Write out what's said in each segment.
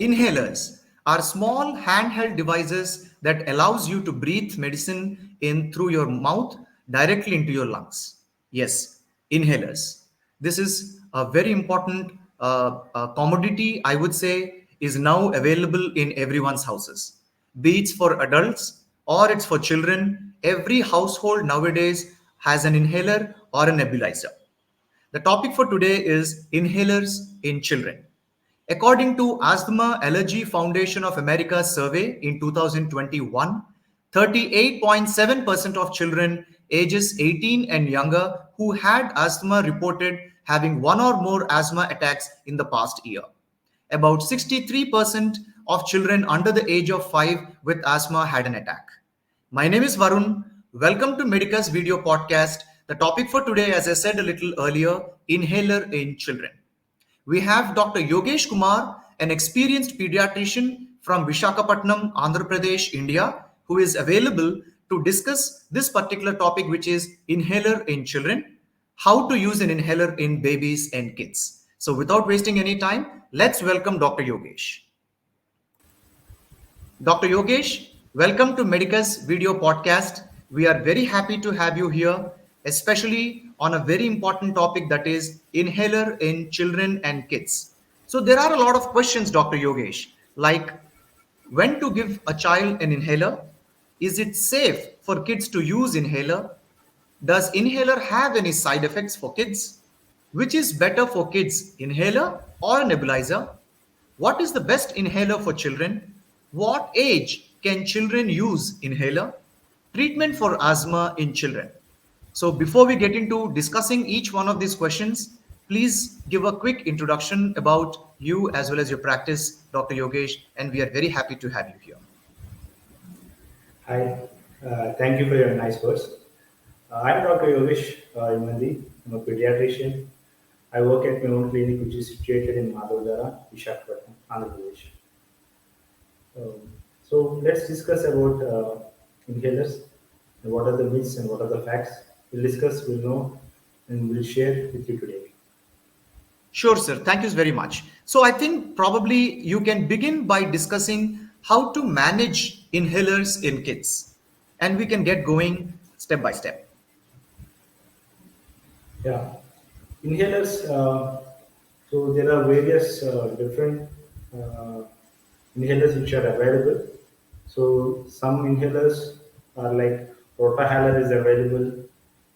Inhalers are small handheld devices that allows you to breathe medicine in through your mouth directly into your lungs. Yes, inhalers. This is a very important commodity, I would say, is now available in everyone's houses. Be it for adults or it's for children, every household nowadays has an inhaler or a nebulizer. The topic for today is inhalers in children. According to Asthma Allergy Foundation of America's survey in 2021, 38.7% of children ages 18 and younger who had asthma reported having one or more asthma attacks in the past year. About 63% of children under the age of 5 with asthma had an attack. My name is Varun. Welcome to Medica's video podcast. The topic for today, as I said a little earlier, inhaler in children. We have Dr. Yogesh Kumar, an experienced pediatrician from Visakhapatnam, Andhra Pradesh, India, who is available to discuss this particular topic, which is inhaler in children, how to use an inhaler in babies and kids. So, without wasting any time, let's welcome Dr. Yogesh. Dr. Yogesh, welcome to Medica's video podcast. We are very happy to have you here, especially on a very important topic that is inhaler in children and kids. So, there are a lot of questions, Dr. Yogesh, like when to give a child an inhaler? Is it safe for kids to use inhaler? Does inhaler have any side effects for kids? Which is better for kids, inhaler or nebulizer? What is the best inhaler for children? What age can children use inhaler? Treatment for asthma in children. So, before we get into discussing each one of these questions, please give a quick introduction about you as well as your practice, Dr. Yogesh, and we are very happy to have you here. Hi, thank you for your nice words. I'm Dr. Yogesh Emandi. I'm a pediatrician. I work at my own clinic, which is situated in Madhavdara, Visakhapatnam, Andhra Pradesh. So let's discuss about inhalers and what are the myths and what are the facts. We'll discuss, we'll know, and we'll share with you today. Sure, sir. Thank you very much. So, I think probably you can begin by discussing how to manage inhalers in kids, and we can get going step by step. Yeah, inhalers. So there are various different uh, inhalers which are available. So some inhalers are like rotahaler is available.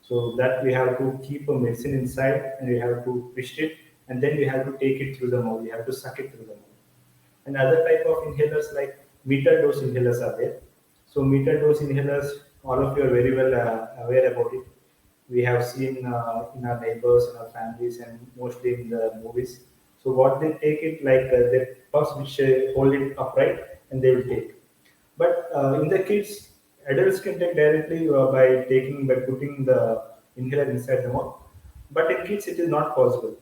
So that we have to keep a medicine inside and we have to twist it and then we have to take it through the mouth. We have to suck it through the mouth. And other type of inhalers like meter dose inhalers are there. So meter dose inhalers, all of you are very well aware about it. We have seen in our neighbors, in our families, and mostly in the movies. So what they take it like they puffs which hold it upright and they will take. But in the kids, adults can take directly by putting the inhaler inside the mouth. But in kids, it is not possible.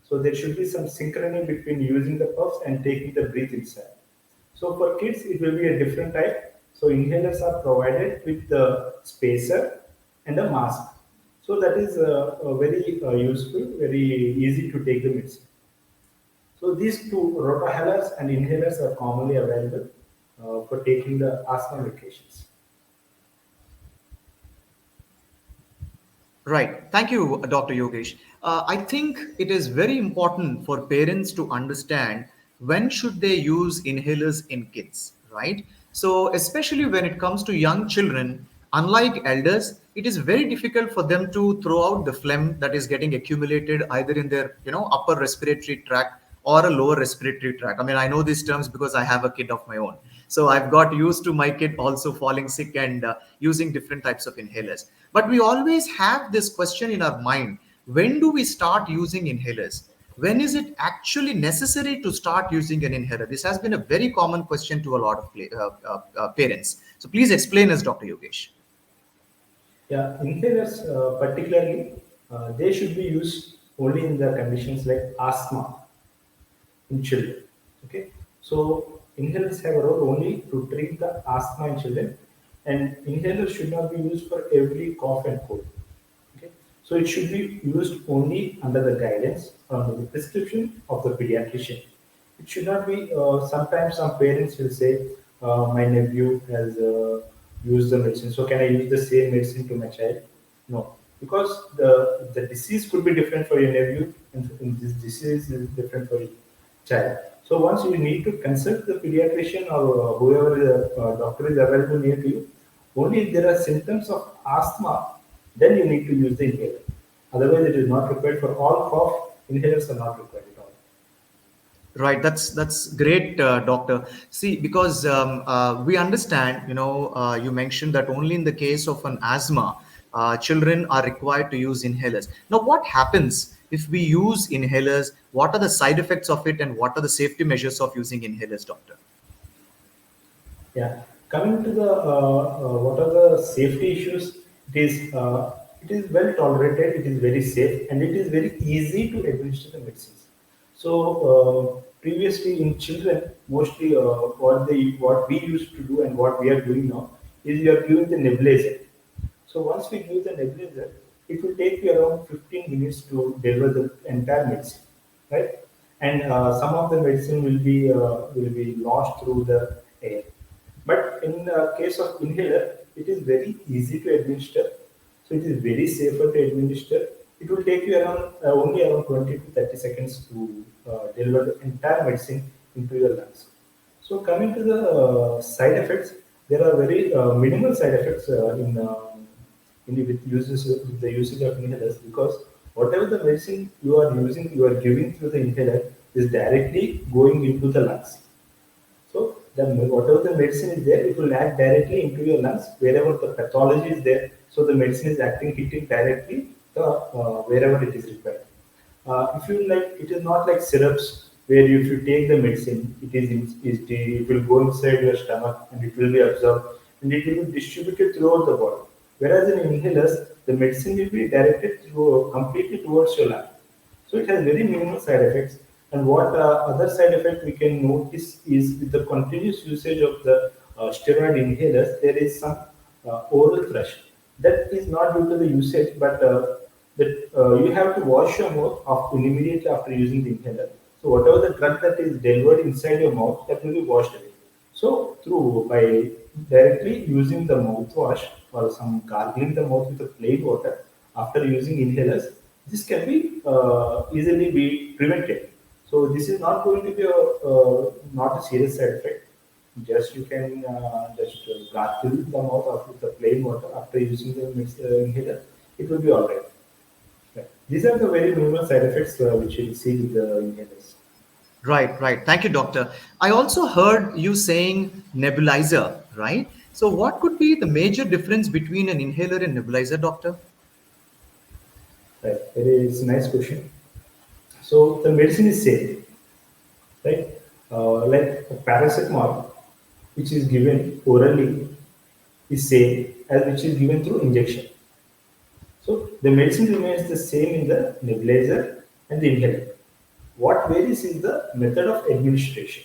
So there should be some synchrony between using the puffs and taking the breath inside. So for kids, it will be a different type. So inhalers are provided with the spacer and a mask. So that is very useful, very easy to take the medicine. So these two rotahalers and inhalers are commonly available for taking the asthma medications. Right. Thank you, Dr. Yogesh. I think it is very important for parents to understand when should they use inhalers in kids, right? So, especially when it comes to young children, unlike elders, it is very difficult for them to throw out the phlegm that is getting accumulated either in their, upper respiratory tract or a lower respiratory tract. I mean, I know these terms because I have a kid of my own. So I've got used to my kid also falling sick and using different types of inhalers. But we always have this question in our mind: when do we start using inhalers? When is it actually necessary to start using an inhaler? This has been a very common question to a lot of parents. So please explain us, Dr. Yogesh. Yeah, inhalers particularly, they should be used only in the conditions like asthma in children. Okay, so inhalers have a role only to treat the asthma in children, and inhalers should not be used for every cough and cold. Okay, so it should be used only under the guidance from the prescription of the pediatrician. It should not be. Sometimes some parents will say, "My nephew has used the medicine, so can I use the same medicine to my child?" No, because the disease could be different for your nephew, and this disease is different for your child. So once you need to consult the pediatrician or whoever the doctor is available near to you. Only if there are symptoms of asthma, then you need to use the inhaler. Otherwise, it is not required for all cough. Inhalers are not required at all. Right, that's great, doctor. See, because we understand, you mentioned that only in the case of an asthma, children are required to use inhalers. Now, what happens if we use inhalers? What are the side effects of it, and what are the safety measures of using inhalers, doctor? Yeah. Coming to the what are the safety issues? It is well tolerated. It is very safe, and it is very easy to administer the medicines. So previously in children, mostly what we used to do and what we are doing now is we are giving the nebulizer. So once we give the nebulizer, it will take you around 15 minutes to deliver the entire medicine, right? And some of the medicine will be lost through the air. But in the case of inhaler, it is very easy to administer. So it is very safer to administer. It will take you around only around 20 to 30 seconds to deliver the entire medicine into your lungs. So coming to the side effects, there are very minimal side effects with the usage of inhalers, because whatever the medicine you are giving through the inhaler is directly going into the lungs. So whatever the medicine is there, it will act directly into your lungs wherever the pathology is there. So the medicine is hitting directly the wherever it is required. If you like, it is not like syrups where if you take the medicine, it will go inside your stomach and it will be absorbed and it will be distributed throughout the body. Whereas in inhalers, the medicine will be directed completely towards your lung. So it has very minimal side effects. And what other side effect we can notice is with the continuous usage of the steroid inhalers, there is some oral thrush. That is not due to the usage, but that you have to wash your mouth immediately after using the inhaler. So whatever the drug that is delivered inside your mouth, that will be washed away. So through by directly using the mouthwash or some gargling the mouth with the plain water after using inhalers, this can be easily be prevented. So this is not going to be not a serious side effect. Just you can just gargle the mouth with the plain water after using the inhaler. It will be all right. Right. These are the very minimal side effects which you see with the inhalers. Right, right. Thank you, doctor. I also heard you saying nebulizer, right? So, what could be the major difference between an inhaler and nebulizer, doctor? Right. It's a nice question. So the medicine is same, right? Like a paracetamol, which is given orally, is same as which is given through injection. So the medicine remains the same in the nebulizer and the inhaler. What varies is the method of administration.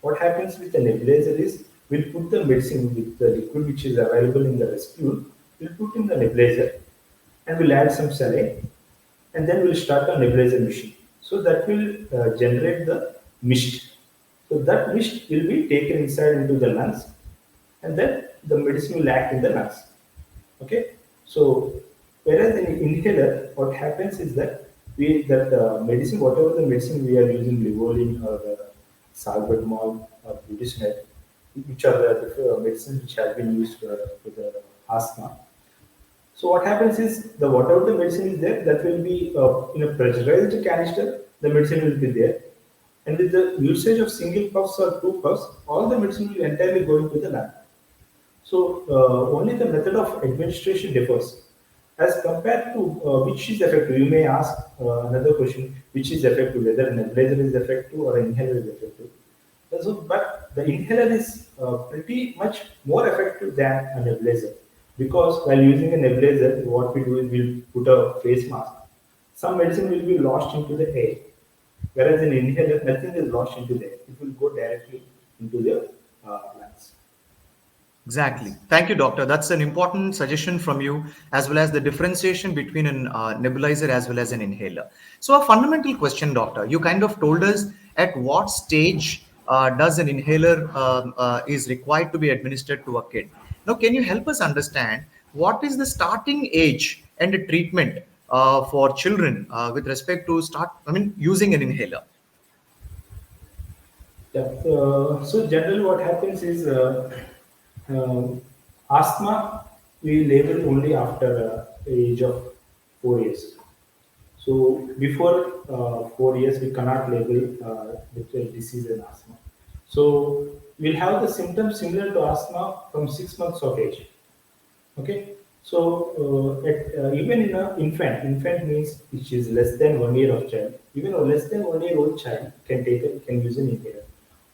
What happens with the nebulizer is we'll put the medicine with the liquid which is available in the rescue, we'll put in the nebulizer and we'll add some saline and then we'll start a nebulizer machine. So that will generate the mist. So that mist will be taken inside into the lungs and then the medicine will act in the lungs. Okay, so whereas in inhaler, what happens is that medicine, whatever the medicine we are using, Livolin or salbutamol or budesonide, which are the medicines which have been used for the asthma. So what happens is the whatever the medicine is there, that will be in a pressurized canister. The medicine will be there, and with the usage of single puffs or two puffs, all the medicine will entirely go into the lung. So only the method of administration differs. As compared to which is effective, you may ask another question: which is effective, whether an nebulizer is effective or an inhaler is effective. So, but the inhaler is pretty much more effective than a nebulizer, because while using a nebulizer, what we do is we'll put a face mask. Some medicine will be lost into the air, whereas in inhaler, nothing is lost into the air. It will go directly into the lungs. Exactly. Thank you, doctor. That's an important suggestion from you, as well as the differentiation between an nebulizer as well as an inhaler. So, a fundamental question, doctor. You kind of told us at what stage does an inhaler is required to be administered to a kid. Now, can you help us understand what is the starting age and the treatment for children with respect to using an inhaler? Yeah. So generally, what happens is uh, asthma we label only after age of 4 years. So before 4 years, we cannot label the disease as asthma. So we'll have the symptoms similar to asthma from 6 months of age. Okay, so even in an infant means which is less than 1 year of child. Even a less than 1 year old child can use an inhaler.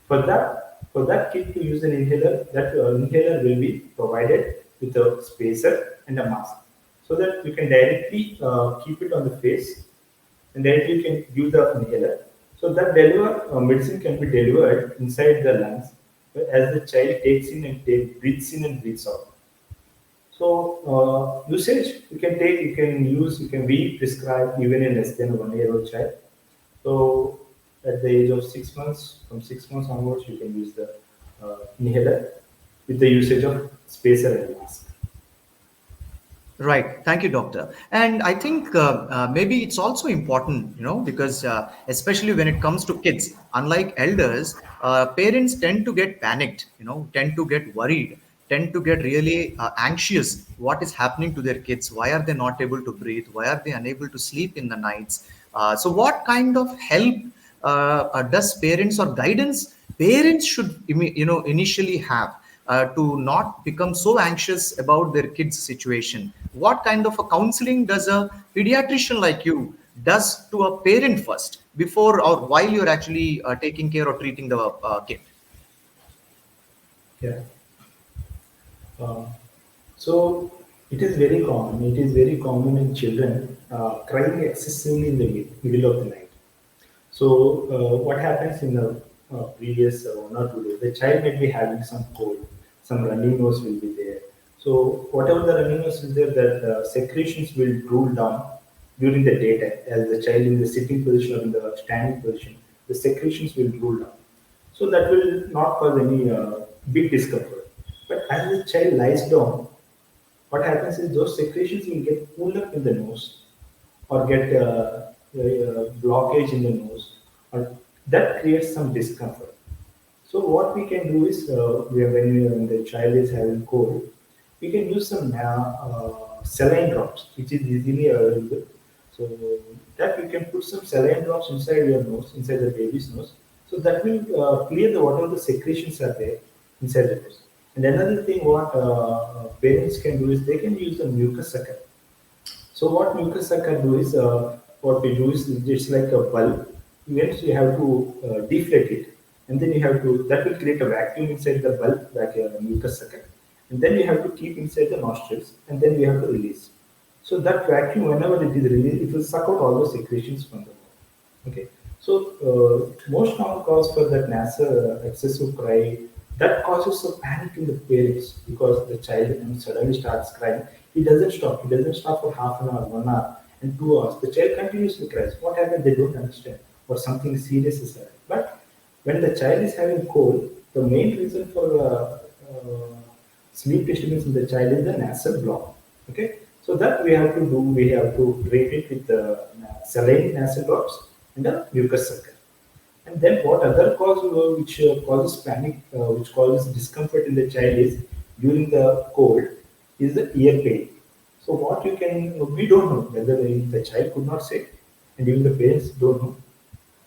For that kid to use an inhaler, that inhaler will be provided with a spacer and a mask, so that you can directly keep it on the face and directly you can give the inhaler. So that medicine can be delivered inside the lungs as the child takes in and breathes in and breathes out. So usage you can be prescribed even in less than a 1 year old child. So at the age of 6 months, from 6 months onwards, you can use the inhaler with the usage of spacer and mask. Right. Thank you, doctor. And I think maybe it's also important, because especially when it comes to kids, unlike elders, parents tend to get panicked, tend to get worried, tend to get really anxious. What is happening to their kids? Why are they not able to breathe? Why are they unable to sleep in the nights? So, what kind of help does parents or guidance parents should initially have to not become so anxious about their kids situation? What kind of a counseling does a pediatrician like you does to a parent first before or while you're actually taking care or treating the kid? Yeah. Uh, so it is very common. It is very common in children crying excessively in the middle of the night. So what happens in the previous 1 or 2 days, the child might be having some cold, some running nose will be there. So whatever the running nose is there, that secretions will drool down during the daytime as the child in the sitting position or in the standing position, the secretions will drool down. So that will not cause any big discomfort. But as the child lies down, what happens is those secretions will get pulled up in the nose or get blockage in the nose, or that creates some discomfort. So what we can do is, when the child is having cold, we can use some saline drops, which is easily available. So that you can put some saline drops inside your nose, inside the baby's nose. So that will clear the whatever the secretions are there inside the nose. And another thing, what parents can do is they can use a mucus sucker. So what mucus can do is, what we do is it's like a bulb. Once you have to deflate it, and then you have to that will create a vacuum inside the bulb like a mucus sucker, and then you have to keep inside the nostrils, and then we have to release. So that vacuum, whenever it is released, it will suck out all the secretions from the body. Okay. So most common cause for that nasal excessive cry, that causes a panic in the parents because the child suddenly starts crying. He doesn't stop. He doesn't stop for half an hour, 1 hour, and 2 hours. The child continuously cries. What happened? They don't understand, or something serious is happening. But when the child is having cold, the main reason for sleep disturbance in the child is the nasal block. Okay, so that we have to do. We have to treat it with saline nasal drops and a mucus sucker. And then what other cause which causes panic, which causes discomfort in the child is during the cold is the ear pain. So what you can, we don't know whether the child could not say, and even the parents don't know.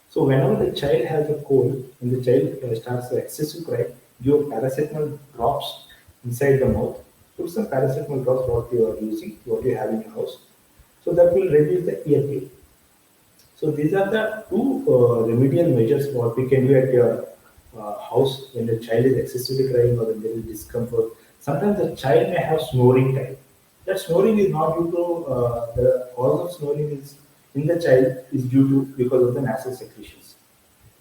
So whenever the child has a cold and the child starts to excessive cry, give paracetamol drops inside the mouth. Put some paracetamol drops what you are using, what you have in your house. So that will reduce the ear pain. So these are the two remedial measures what we can do at your house when the child is excessively crying or when there is discomfort. Sometimes the child may have snoring time. That snoring is not due to the cause of snoring is in the child is due to because of the nasal secretions.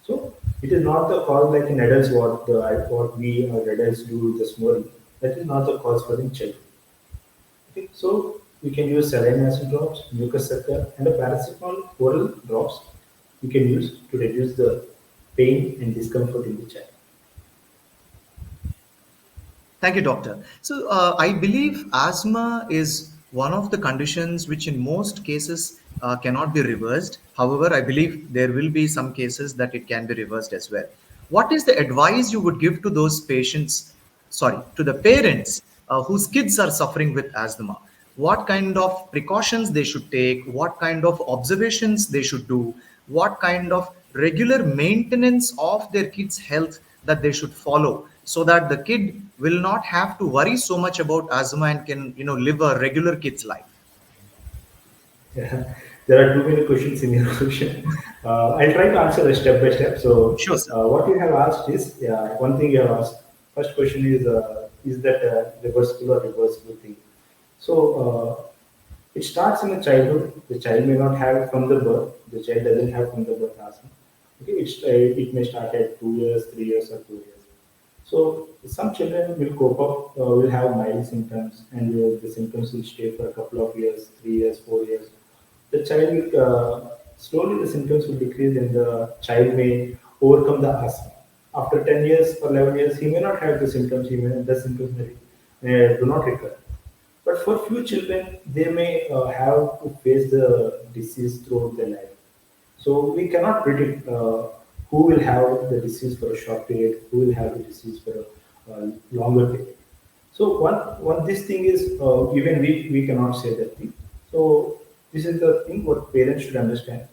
So it is not the cause like in adults what we adults do with the snoring. That is not the cause for the child. Okay, so we can use saline acid drops, mucus sucker, and a paracetamol oral drops we can use to reduce the pain and discomfort in the child. Thank you, doctor. So, I believe asthma is one of the conditions which, in most cases, cannot be reversed. However, I believe there will be some cases that it can be reversed as well. What is the advice you would give to those patients, sorry, to the parents whose kids are suffering with asthma? What kind of precautions they should take? What kind of observations they should do? What kind of regular maintenance of their kids' health that they should follow, so that the kid will not have to worry so much about asthma and can live a regular kid's life. Yeah, there are too many questions in your question. I'll try to answer it step by step. So, Sure, sir. what you have asked is, yeah, one thing you have asked. First question is that reversible or reversible thing? So, it starts in the childhood. The child may not have it from the birth. The child doesn't have from the birth asthma. Okay, it may start at 2 years, 3 years, or 2 years. So some children will cope up, will have mild symptoms, and the symptoms will stay for a couple of years, 3 years, 4 years. The child will slowly the symptoms will decrease, and the child may overcome the asthma. After 10 years or 11 years, he may not have the symptoms. The symptoms may do not recur. But for few children, they may have to face the disease throughout their life. So we cannot predict who will have the disease for a short period, who will have the disease for a longer period. So one this thing is even we cannot say that thing. So this is the thing what parents should understand.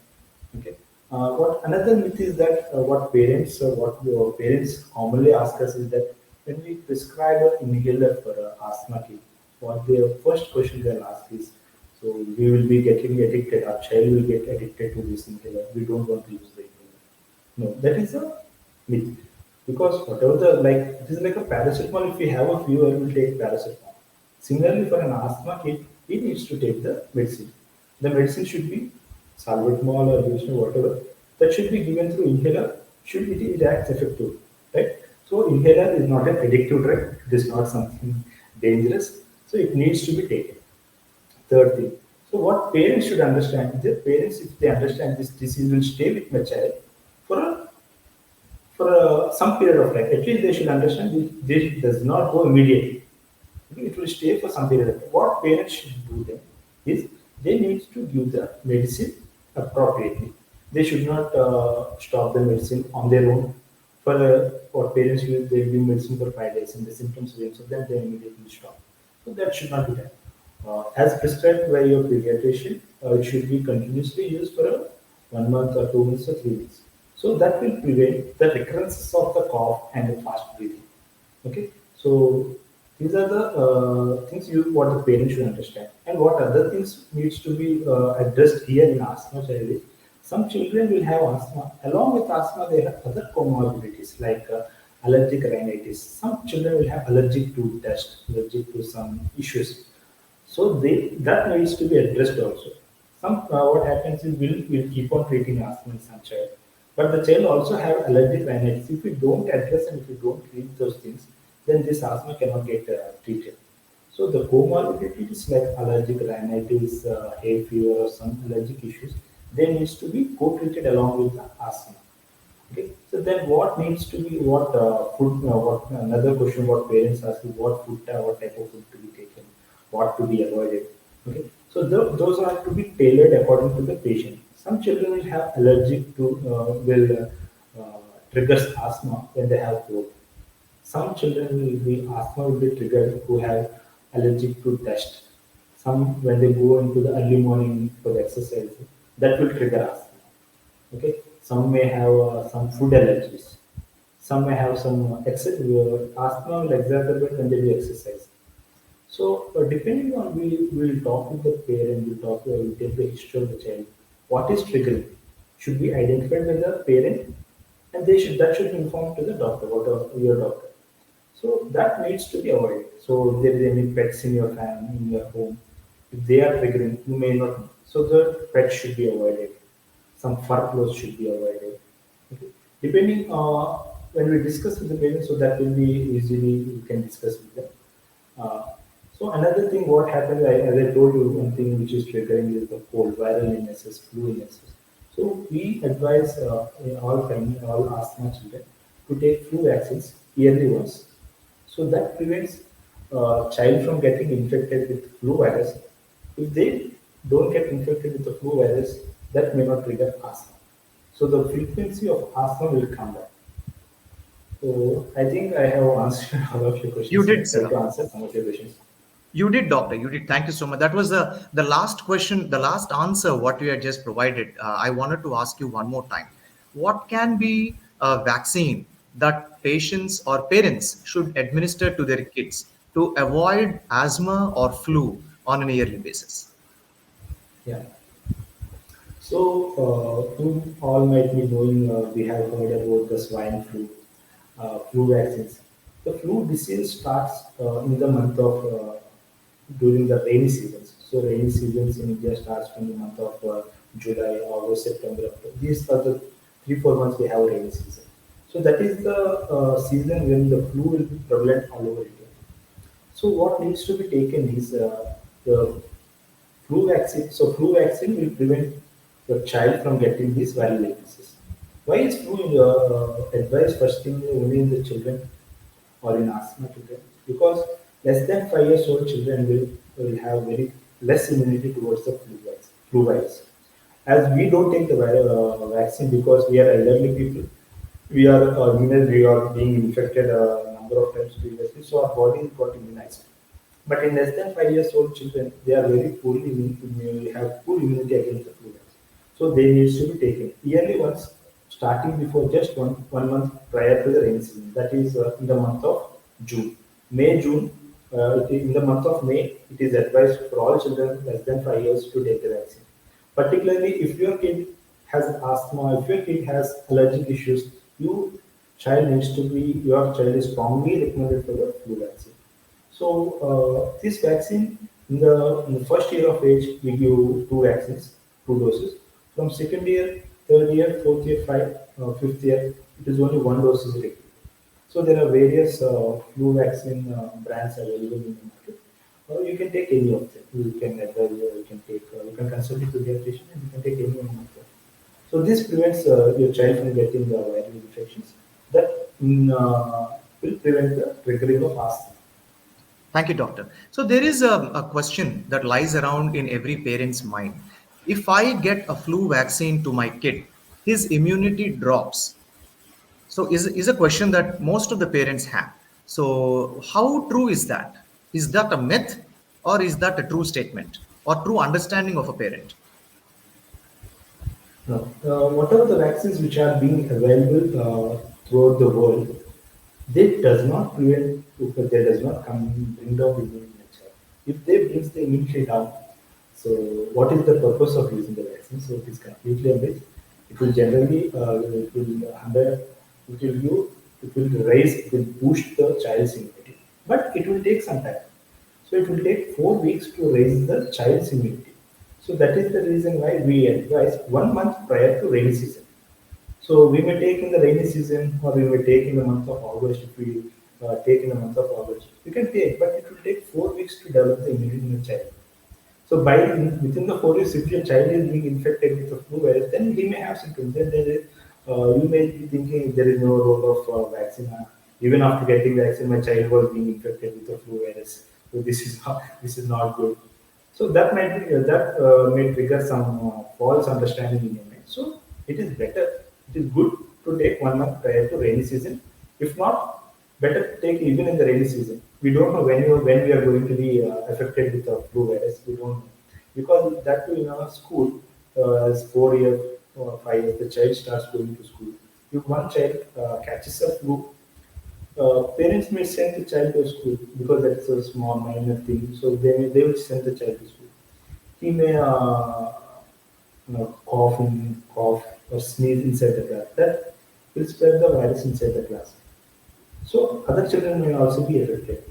Okay. What another myth is that what your parents commonly ask us is that when we prescribe an inhaler for asthma kid, what their first question they'll ask is, so we will be getting addicted, our child will get addicted to this inhaler. We don't want to use the inhaler. No, that is a myth. Because whatever the like it is like a paracetamol, if we have a fever, we'll take paracetamol. Similarly, for an asthma kid, he needs to take the medicine. The medicine should be salbutamol or Lucin, whatever. That should be given through inhaler. Should it acts effective, right? So inhaler is not an addictive drug. It is not something dangerous. So it needs to be taken. Third thing. So what parents should understand, the parents, if they understand this disease will stay with my child for some period of time. At least they should understand this does not go immediately. It will stay for some period of time. What parents should do then is they need to give the medicine appropriately. They should not stop the medicine on their own. For what parents use, they give medicine for 5 days and the symptoms will so then they immediately stop. So that should not be done. As prescribed by your pediatrician, it should be continuously used for 1 month or 2 months or 3 weeks. So that will prevent the recurrences of the cough and the fast breathing. Okay, so these are the things what the parents should understand, and what other things needs to be addressed here in asthma child is some children will have asthma. Along with asthma, they have other comorbidities like allergic rhinitis. Some children will have allergic to dust, allergic to some issues. So that needs to be addressed also. Some what happens is we'll keep on treating asthma in some child, but the child also have allergic rhinitis. If we don't address and if we don't treat those things, then this asthma cannot get treated. So the comorbidities like allergic rhinitis, hay fever, or some allergic issues, they needs to be co-treated along with the asthma. Okay. So then what needs to be what food? What another question? What parents ask is what food? What type of food to be taken? What to be avoided? Okay. So those are to be tailored according to the patient. Some children will have allergic to will triggers asthma when they have cold. Some children will be asthma will be triggered who have allergic to dust. Some when they go into the early morning for the exercise, that will trigger asthma. Okay, some may have some food allergies. Some may have some asthma will exacerbate when they do exercise. So depending on we will talk with the parent, we'll take the history of the child. What is triggering should be identified by the parent, and that should be informed to the doctor, your doctor. So that needs to be avoided. So if there is any pets in your family, in your home, if they are triggering, you may not know. So the pets should be avoided. Some fur clothes should be avoided. Okay. Depending when we discuss with the parents, so that will be easily we can discuss with them. Uh, so another thing, what happens, as I told you, one thing which is triggering is the cold, viral illnesses, flu illnesses. So we advise in all asthma children to take flu vaccines yearly once. So that prevents child from getting infected with flu virus. If they don't get infected with the flu virus, that may not trigger asthma. So the frequency of asthma will come down. So I think I have answered all of your You questions. I did, try sir. to answer some of your questions. You did, doctor. You did. Thank you so much. That was the last question, the last answer what you had just provided. I wanted to ask you one more time. What can be a vaccine that patients or parents should administer to their kids to avoid asthma or flu on a yearly basis? Yeah. So, you all might be knowing, we have heard about the swine flu, flu vaccines. The flu disease starts in the month of during the rainy seasons. So, rainy seasons in India starts from the month of July, August, September. October. These are the 3 4 months we have rainy season. So, that is the season when the flu will be prevalent all over India. So, what needs to be taken is the flu vaccine. So flu vaccine will prevent your child from getting these viral illnesses. Why is flu advised first thing only in the children or in asthma children? Because less than 5 years old children will have very less immunity towards the flu virus. As we don't take the vaccine because we are elderly people, we are being infected a number of times previously, so our body got immunized. But in less than 5 years old children, they are very have poor immunity against the flu. So they need to be taken yearly once, starting before just 1 month prior to the rainy season. That is in the month of June. June. In the month of May, it is advised for all children less than 5 years to take the vaccine. Particularly if your kid has asthma, if your kid has allergic issues, your child is strongly recommended for the flu vaccine. So this vaccine in the first year of age we give two vaccines, two doses. From second year, third year, fourth year, fifth year, it is only one dose is required. So there are various flu vaccine brands available in the market. You can take any of them. You can advise, you can consult with pediatrician and you can take any one of them. So this prevents your child from getting the viral infections that will prevent the triggering of asthma. Thank you, doctor. So there is a question that lies around in every parent's mind. If I get a flu vaccine to my kid, his immunity drops. So is a question that most of the parents have. So how true is that? Is that a myth or is that a true statement or true understanding of a parent? No. Whatever the vaccines which are being available throughout the world, they does not prevent, they does not come bring down the immunity in the child. If they brings the immunity down, so what is the purpose of using the vaccine? So it is completely a myth. It will generally, it will you, it will boost the child's immunity, but it will take some time. So it will take 4 weeks to raise the child's immunity. So that is the reason why we advise 1 month prior to rainy season. So we may take in the rainy season or we may take in the month of August if we take in the month of August. We can take, but it will take 4 weeks to develop the immunity in the child. So within the 4 weeks, if your child is being infected with the flu virus, then he may have symptoms. Then you may be thinking there is no role of vaccine. Even after getting vaccine, my child was being infected with the flu virus. So this is not good. So that may trigger some false understanding in your mind. So it is better. It is good to take 1 month prior to rainy season. If not, better to take even in the rainy season. We don't know when we are going to be affected with the flu virus. We don't know because that too in our school, as 4 years or 5 years, the child starts going to school. If one child catches a flu, parents may send the child to school because that's a small minor thing. So they will send the child to school. He may cough or sneeze inside the class. That will spread the virus inside the class. So other children may also be affected.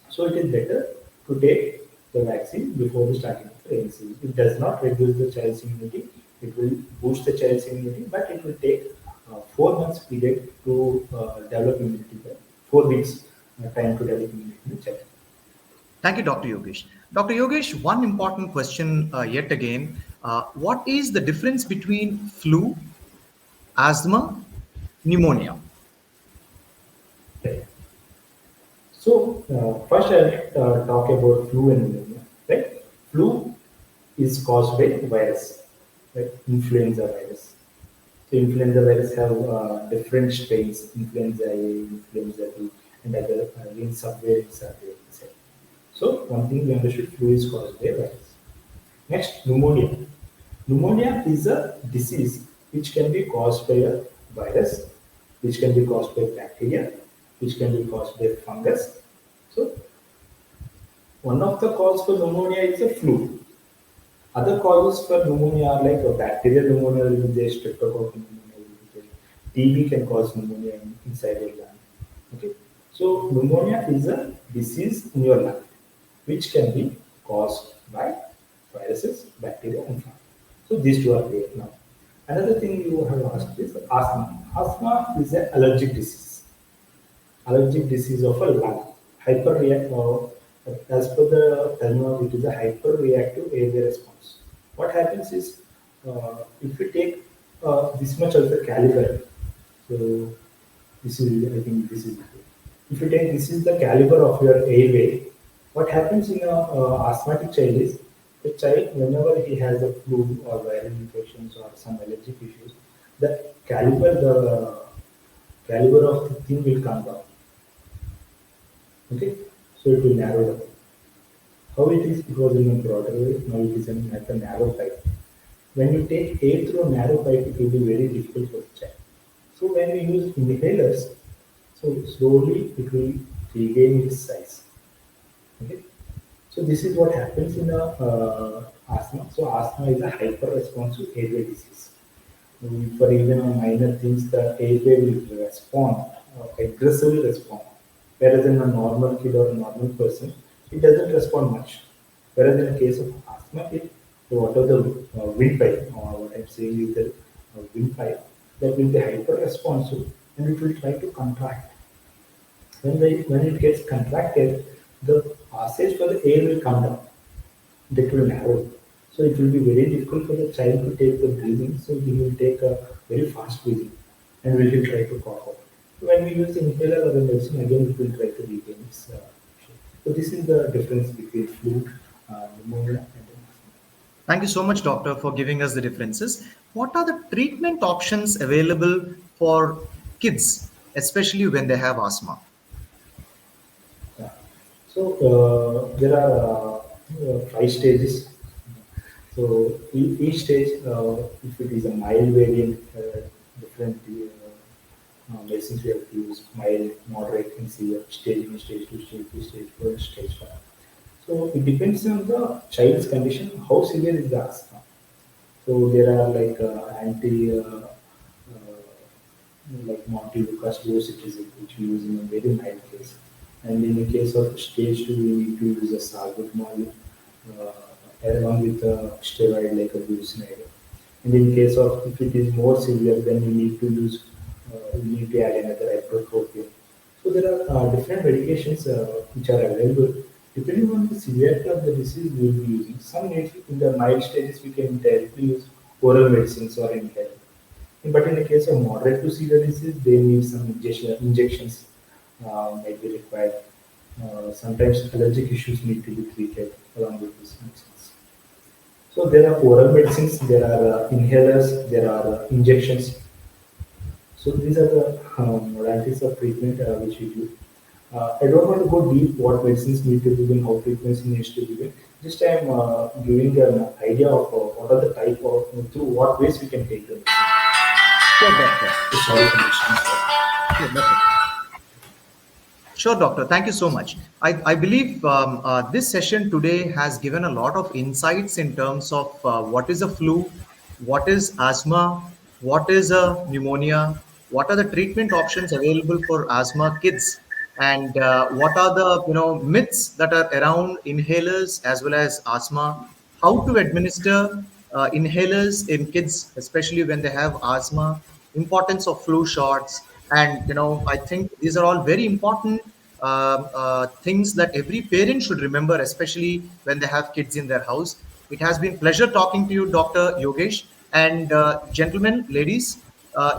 So it is better to take the vaccine before the starting of the rainy season. It does not reduce the child's immunity. It will boost the child's immunity, but it will take 4 months period to develop immunity. 4 weeks time to develop immunity in the child. Thank you, Dr. Yogesh. Dr. Yogesh, one important question yet again. What is the difference between flu, asthma, pneumonia? Right. So first I'll talk about flu and pneumonia. Right? Flu is caused by virus, right? Influenza virus. So influenza virus have different strains, influenza A, influenza B, and other in subvariants are there inside. So one thing we understood, flu is caused by virus. Next, pneumonia. Pneumonia is a disease which can be caused by a virus, which can be caused by bacteria, which can be caused by fungus. So one of the cause for pneumonia is a flu. Other causes for pneumonia are like a bacterial pneumonia will be there, streptococcus pneumonia will be there. TB can cause pneumonia inside your lung. Okay, so pneumonia is a disease in your lung which can be caused by viruses, bacteria, and fungi. So these two are there now. Another thing you have asked is asthma. Asthma is an allergic disease of a lung. As per the terminology, it is a hyperreactive airway response. What happens is, if you take this much of the caliber, so this is, I think this is, if you take this is the caliber of your airway, what happens in a asthmatic child is, the child, whenever he has a flu or viral infections or some allergic issues, the caliber of the thing will come down. Okay, so it will narrow down. How it was in a broader way, now it is in like a narrow pipe. When you take air through a narrow pipe, it will be very difficult for the child. So when we use inhalers, so slowly it will regain its size. Okay, so this is what happens in a asthma. So asthma is a hyper-responsive airway disease. For even minor things, the airway will respond, aggressively respond. Whereas in a normal kid or a normal person, it doesn't respond much. Whereas in the case of asthma, what are the windpipe, or what I'm saying is the windpipe, that will be hyper responsive and it will try to contract. When it gets contracted, the passage for the air will come down, that will narrow. So it will be very difficult for the child to take the breathing. So he will take a very fast breathing and will try to cough out. When we use inhaler or the medicine, again it will try to regain its shape. So this is the difference between flu, pneumonia, and asthma. Thank you so much, doctor, for giving us the differences. What are the treatment options available for kids, especially when they have asthma? Yeah. So there are five stages. So each stage, if it is a mild variant, different medicines we have to use, mild, moderate, and severe, stage 1, stage 2, stage 3, stage 4, and stage 5. So it depends on the child's condition, how severe is the asthma. So there are like like Montelukast dosage, which we use in a very mild case. And in the case of stage 2, we need to use a salbutamol along with a steroid like a glucinide. And in case of if it is more severe, then we need to add another ibuprofen. So there are different medications which are available. Depending on the severity of the disease, we will be using. Some in the mild stages, we can directly use oral medicines or inhaler. But in the case of moderate to severe disease, they need some injections might be required. Sometimes allergic issues need to be treated along with these medicines. So there are oral medicines, there are inhalers, there are injections. So these are the modalities of treatment which we do. I don't want to go deep what medicines need to be given, how frequency needs to be given. Just I am giving an idea of what are the type of, through what ways we can take them. Sure, doctor. To solve conditions. Sure, doctor. Sure, doctor. Thank you so much. I believe this session today has given a lot of insights in terms of what is a flu, what is asthma, what is a pneumonia, what are the treatment options available for asthma kids, and what are the myths that are around inhalers as well as asthma, how to administer inhalers in kids, especially when they have asthma, importance of flu shots, and I think these are all very important things that every parent should remember, especially when they have kids in their house. It has been pleasure talking to you, Dr. Yogesh. And gentlemen, ladies,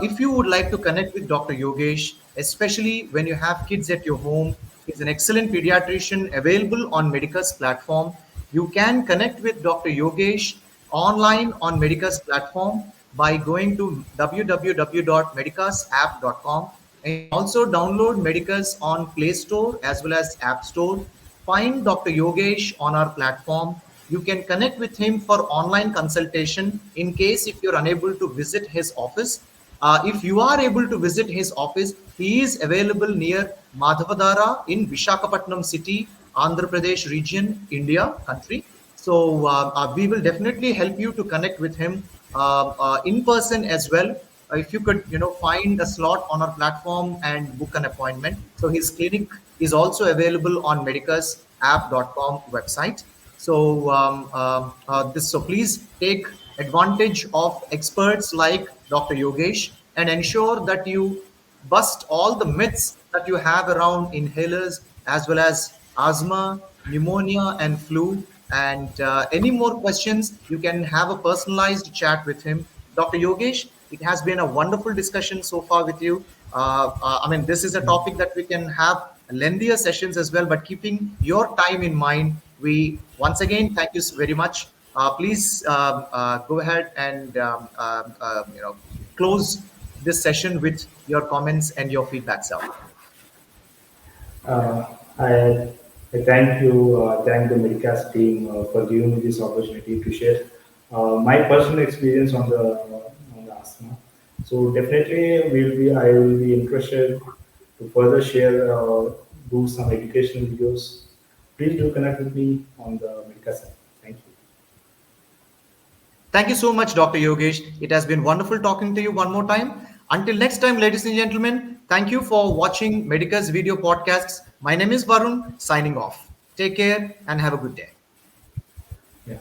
if you would like to connect with Dr. Yogesh, especially when you have kids at your home, he's an excellent pediatrician available on Medicus platform. You can connect with Dr. Yogesh online on Medicus platform by going to www.medicasapp.com, and you can also download Medicus on Play Store as well as App Store. Find Dr. Yogesh on our platform. You can connect with him for online consultation in case if you're unable to visit his office. If you are able to visit his office, he is available near Madhavadara in Visakhapatnam city, Andhra Pradesh region, India country. So we will definitely help you to connect with him in person as well. If you could, find a slot on our platform and book an appointment. So his clinic is also available on medicusapp.com website. So so please take advantage of experts like Dr. Yogesh and ensure that you bust all the myths that you have around inhalers as well as asthma, pneumonia, and flu. And any more questions, you can have a personalized chat with him. Dr. Yogesh, it has been a wonderful discussion so far with you. I mean, this is a topic that we can have lengthier sessions as well, but keeping your time in mind, we once again thank you very much. Please go ahead and close this session with your comments and your feedback, sir. Uh, I, I thank you, thank the Medicast team for giving me this opportunity to share my personal experience on the asthma. So definitely, I will be interested to further share, do some educational videos. Please do connect with me on the Medicast app. Thank you. Thank you so much, Dr. Yogesh. It has been wonderful talking to you one more time. Until next time, ladies and gentlemen, thank you for watching Medica's video podcasts. My name is Varun, signing off. Take care and have a good day. Yeah.